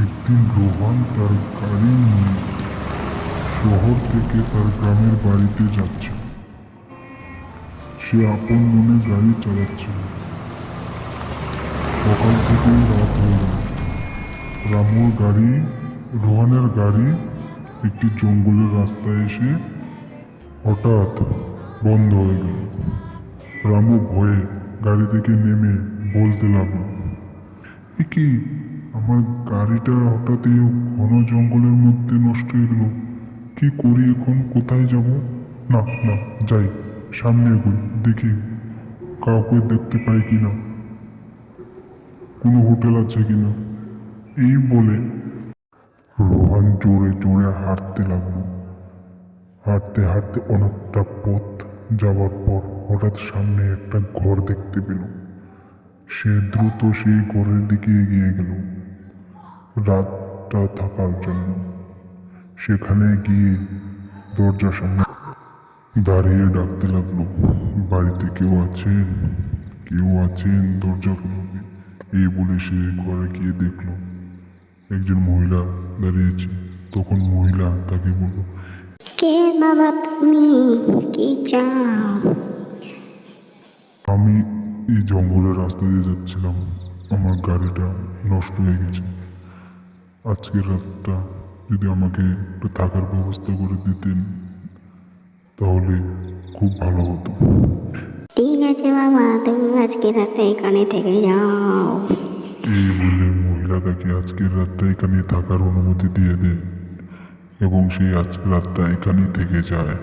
একদিন রোহান তার গাড়ি নিয়ে শহর থেকে তার গ্রামের বাড়িতে যাচ্ছে। সে আপন মনে গাড়ি চালাচ্ছিল। সকাল থেকেই রাত হয়ে গেল। রোহানের গাড়ি একটি জঙ্গলের রাস্তায় এসে হঠাৎ বন্ধ হয়ে গেল। রামু ভয়ে গাড়ি থেকে নেমে বলতে লাগলো, এ কি, আমার গাড়িটা হঠাৎ এই ঘন জঙ্গলের মধ্যে নষ্ট হয়ে গেল। কি করি এখন, কোথায় যাব? না না, যাই, সামনে এগোই, দেখি কাউকে দেখতে পাই কিনা, কোনো হোটেল আছে কিনা। এই বলে রোহান জোরে জোরে হাঁটতে লাগলো। হাঁটতে হাঁটতে অনেকটা পথ যাওয়ার পর হঠাৎ সামনে একটা ঘর দেখতে পেল। সে দ্রুত সেই ঘরের দিকে এগিয়ে গেল রাতটা থাকার জন্য। সেখানে গিয়ে দরজার সামনে দাঁড়িয়ে ডাকতে লাগলো, বাড়িতে কেউ আছেন? কেউ আছেন, দরজা খুলুন। এই বলে সে ঘরে গিয়ে দেখলো একজন মহিলা দাঁড়িয়েছে। তখন মহিলা তাকে বলল, কে বাবা তুমি? কি চাও? আমি এই জঙ্গলের রাস্তা দিয়ে যাচ্ছিলাম, আমার গাড়িটা নষ্ট হয়ে গেছে। আজকের রাস্তা যদি আমাকে একটু থাকার ব্যবস্থা করে দিতেন তাহলে খুব ভালো হতো। ঠিক আছে বাবা, তুমি আজকে রাতটা এখানে থেকে যাও। এই বলে মহিলা তাকে আজকের রাতটা এখানে থাকার অনুমতি দিয়ে দেয় এবং সে আজকের রাতটা এখানেই থেকে যায়।